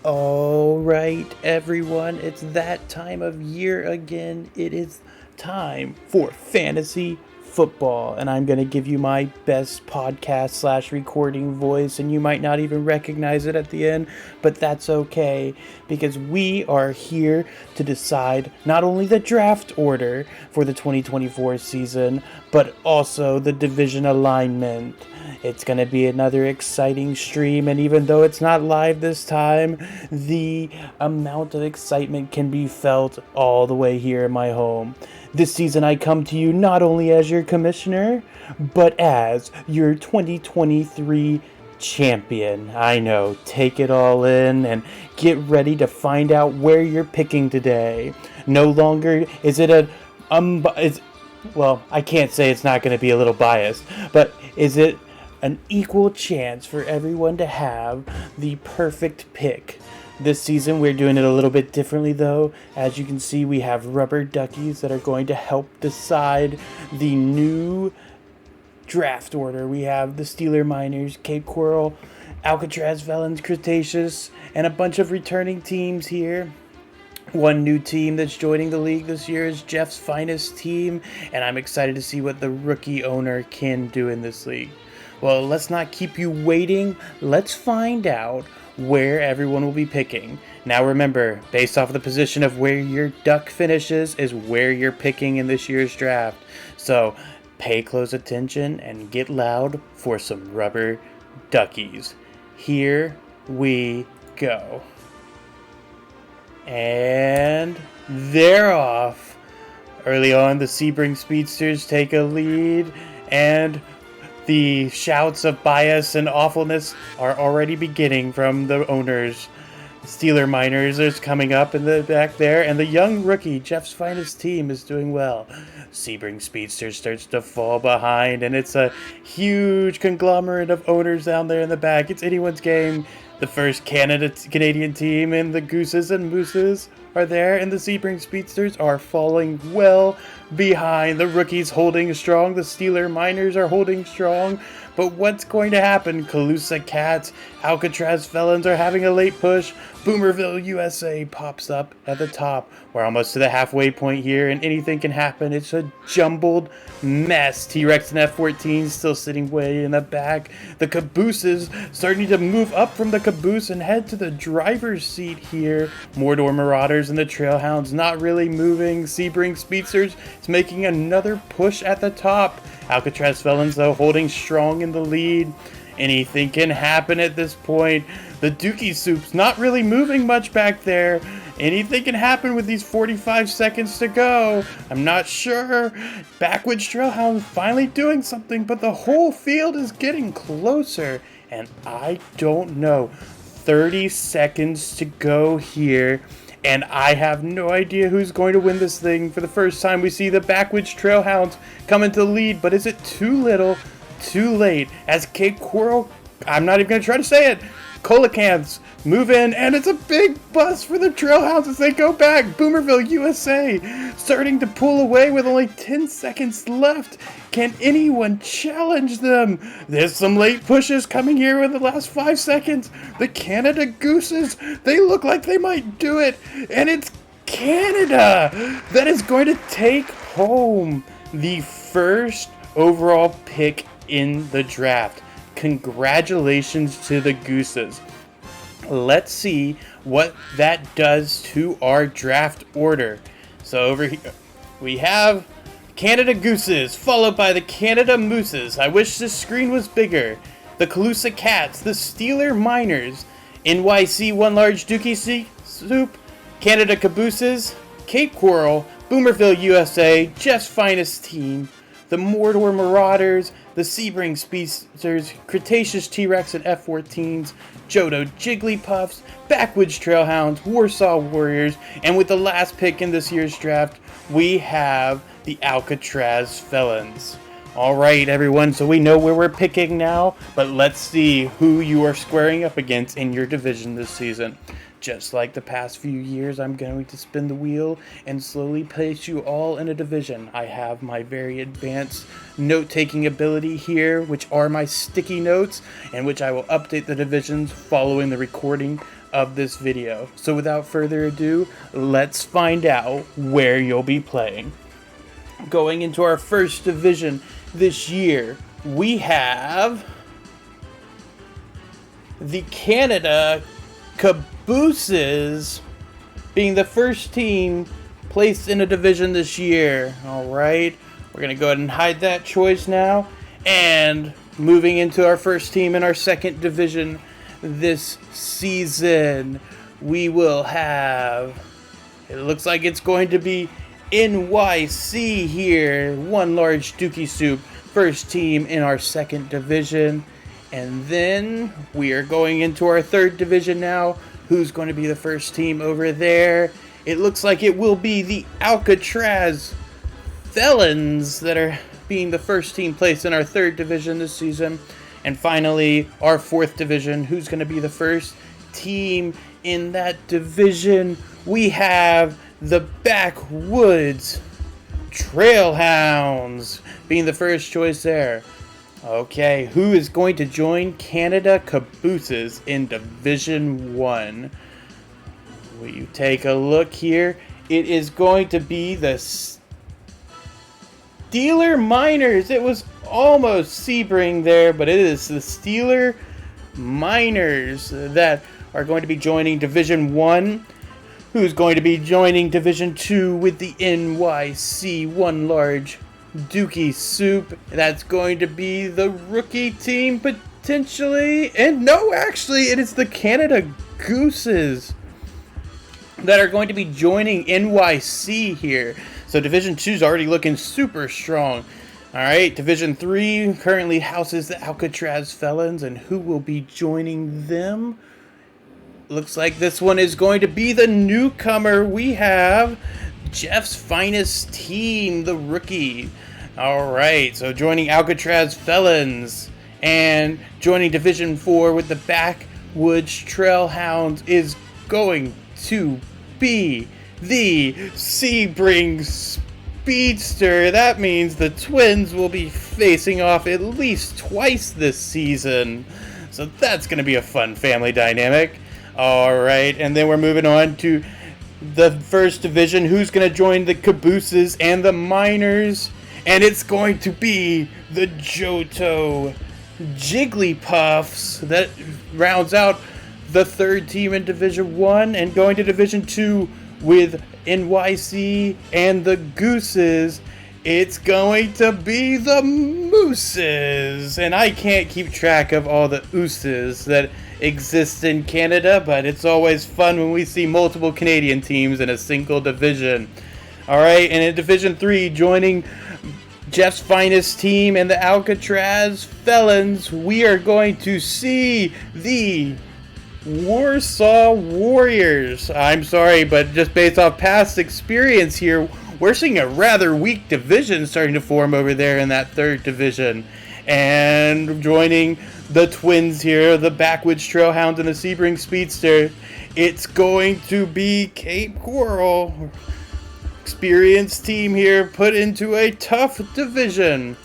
All right, everyone, it's that time of year again. It is time for fantasy football, and I'm going to give you my best podcast slash recording voice, and you might not even recognize it at the end, but that's okay because we are here to decide not only the draft order for the 2024 season, but also the division alignment. It's going to be another exciting stream, and even though it's not live this time, the amount of excitement can be felt all the way here in my home. This season, I come to you not only as your commissioner, but as your 2023 champion. I know, take it all in and get ready to find out where you're picking today. No longer is it well, I can't say it's not going to be a little biased, but is it an equal chance for everyone to have the perfect pick? This season we're doing it a little bit differently though. As you can see, we have rubber duckies that are going to help decide the new draft order. We have the Steeler Miners, Cape Coral, Alcatraz Felons, Cretaceous, and a bunch of returning teams here. One new team that's joining the league this year is Jeff's finest team, and I'm excited to see what the rookie owner can do in this league. Well, let's not keep you waiting. Let's find out where everyone will be picking. Now remember, based off of the position of where your duck finishes is where you're picking in this year's draft. So pay close attention and get loud for some rubber duckies. Here we go. And they're off. Early on, the Sebring Speedsters take a lead, and the shouts of bias and awfulness are already beginning from the owners. Steeler Miners is coming up in the back there, and the young rookie, Jeff's finest team, is doing well. Sebring Speedster starts to fall behind, and it's a huge conglomerate of owners down there in the back. It's anyone's game. The first Canadian team, and the Gooses and Mooses are there, and the Sebring Speedsters are falling well behind. The rookies holding strong, the Steeler Miners are holding strong, but what's going to happen? Calusa Cats, Alcatraz Felons are having a late push. Boomerville, USA pops up at the top. We're almost to the halfway point here, and anything can happen. It's a jumbled mess. T-Rex and F-14 still sitting way in the back. The Cabooses starting to move up from the caboose and head to the driver's seat here. Mordor Marauders and the Trailhounds not really moving. Sebring Speedsters is making another push at the top. Alcatraz Felons, though, holding strong in the lead. Anything can happen at this point. The Dookie Soup's not really moving much back there. Anything can happen with these 45 seconds to go. I'm not sure. Backwoods Trailhound finally doing something, but the whole field is getting closer. And I don't know. 30 seconds to go here. And I have no idea who's going to win this thing. For the first time, we see the Backwoods Trailhounds come into the lead, but is it too little, too late? As Cape Coral, I'm not even going to try to say it, Coelacanths move in, and it's a big bust for the Trailhounds as they go back. Boomerville, USA, starting to pull away with only 10 seconds left. Can anyone challenge them? There's some late pushes coming here in the last 5 seconds. The Canada Gooses, they look like they might do it, and it's Canada that is going to take home the first overall pick in the draft. Congratulations to the Gooses. Let's see what that does to our draft order. So over here we have Canada Gooses, followed by the Canada Mooses. I wish this screen was bigger. The Calusa Cats, the Steeler Miners, NYC One Large Dookie Soup, Canada Cabooses, Cape Coral, Boomerville, USA, Jeff's finest team, the Mordor Marauders, the Sebring Speedsters, Cretaceous T-Rex and F-14s, Johto Jigglypuffs, Backwoods Trailhounds, Warsaw Warriors, and with the last pick in this year's draft, we have the Alcatraz Felons. Alright everyone, so we know where we're picking now, but let's see who you are squaring up against in your division this season. Just like the past few years, I'm going to spin the wheel and slowly place you all in a division. I have my very advanced note-taking ability here, which are my sticky notes, and which I will update the divisions following the recording of this video. So without further ado, let's find out where you'll be playing. Going into our first division this year, we have the Canada Cabooses being the first team placed in a division this year. Alright, we're going to go ahead and hide that choice now. And moving into our first team in our second division this season, we will have, it looks like it's going to be NYC here. One large Dookie Soup, first team in our second division. And then we are going into our third division now. Who's going to be the first team over there? It looks like it will be the Alcatraz Felons that are being the first team placed in our third division this season. And finally, our fourth division. Who's going to be the first team in that division? We have the Backwoods Trailhounds being the first choice there. Okay, who is going to join Canada Cabooses in Division 1? Will you take a look here? It is going to be the Steeler Miners. It was almost Sebring there, but it is the Steeler Miners that are going to be joining Division 1. Who's going to be joining Division 2 with the NYC One Large Dookie Soup? That's going to be the rookie team potentially. And no, actually, it is the Canada Gooses that are going to be joining NYC here. So Division 2 is already looking super strong. Alright, Division 3 currently houses the Alcatraz Felons, and who will be joining them? Looks like this one is going to be the newcomer. We have Jeff's finest team, the rookie. Alright, so joining Alcatraz Felons and joining Division 4 with the Backwoods Trailhounds is going to be the Sebring Speedster. That means the Twins will be facing off at least twice this season. So that's going to be a fun family dynamic. Alright, and then we're moving on to the first division. Who's going to join the Cabooses and the Miners? And it's going to be the Johto Jigglypuffs that rounds out the third team in Division 1, and going to Division 2 with NYC and the Gooses, it's going to be the Mooses. And I can't keep track of all the ooses that exist in Canada, but it's always fun when we see multiple Canadian teams in a single division. Alright, and in Division 3, joining Jeff's finest team and the Alcatraz Felons, we are going to see the Warsaw Warriors. I'm sorry, but just based off past experience here, we're seeing a rather weak division starting to form over there in that third division. And joining the Twins here, the Backwoods Trailhounds and the Sebring Speedster, it's going to be Cape Coral. Experienced team here put into a tough division.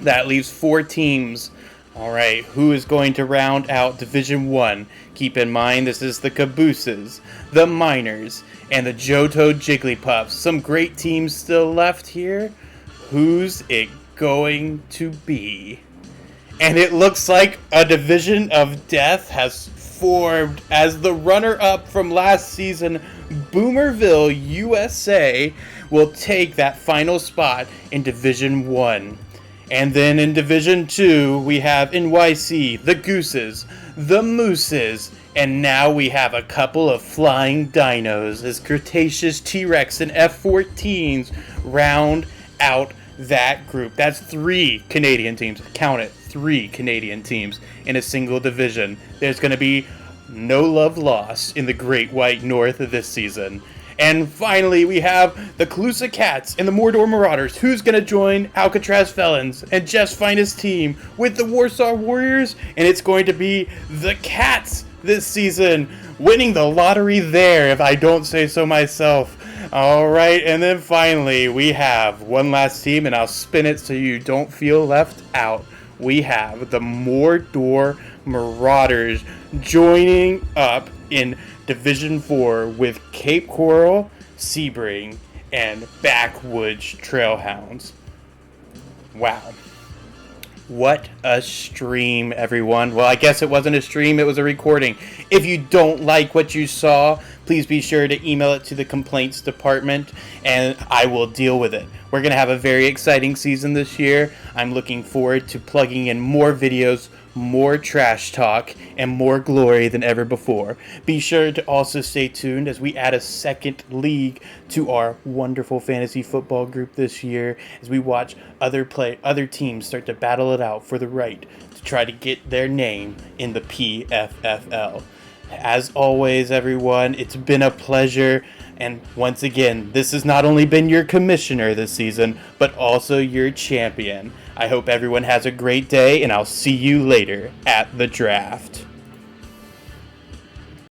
That leaves 4 teams. Alright, who is going to round out Division 1? Keep in mind, this is the Cabooses, the Miners, and the Johto Jigglypuffs. Some great teams still left here. Who's it going to be? And it looks like a division of death has formed as the runner-up from last season, Boomerville, USA, will take that final spot in Division 1. And then in Division 2, we have NYC, the Gooses, the Mooses, and now we have a couple of flying dinos as Cretaceous T-Rex and F-14s round out that group. That's 3 Canadian teams. Count it, 3 Canadian teams in a single division. There's going to be no love lost in the Great White North this season. And finally, we have the Calusa Cats and the Mordor Marauders. Who's going to join Alcatraz Felons and Jeff's finest team with the Warsaw Warriors? And it's going to be the Cats this season, winning the lottery there, if I don't say so myself. Alright, and then finally, we have one last team, and I'll spin it so you don't feel left out. We have the Mordor Marauders joining up in Division 4 with Cape Coral, Sebring, and Backwoods Trailhounds. Wow. What a stream, everyone. Well, I guess it wasn't a stream, it was a recording. If you don't like what you saw, please be sure to email it to the complaints department and I will deal with it. We're going to have a very exciting season this year. I'm looking forward to plugging in more videos, more trash talk, and more glory than ever before. Be sure to also stay tuned as we add a second league to our wonderful fantasy football group this year as we watch other teams start to battle it out for the right to try to get their name in the PFFL. As always, everyone, it's been a pleasure. And once again, this has not only been your commissioner this season, but also your champion. I hope everyone has a great day, and I'll see you later at the draft.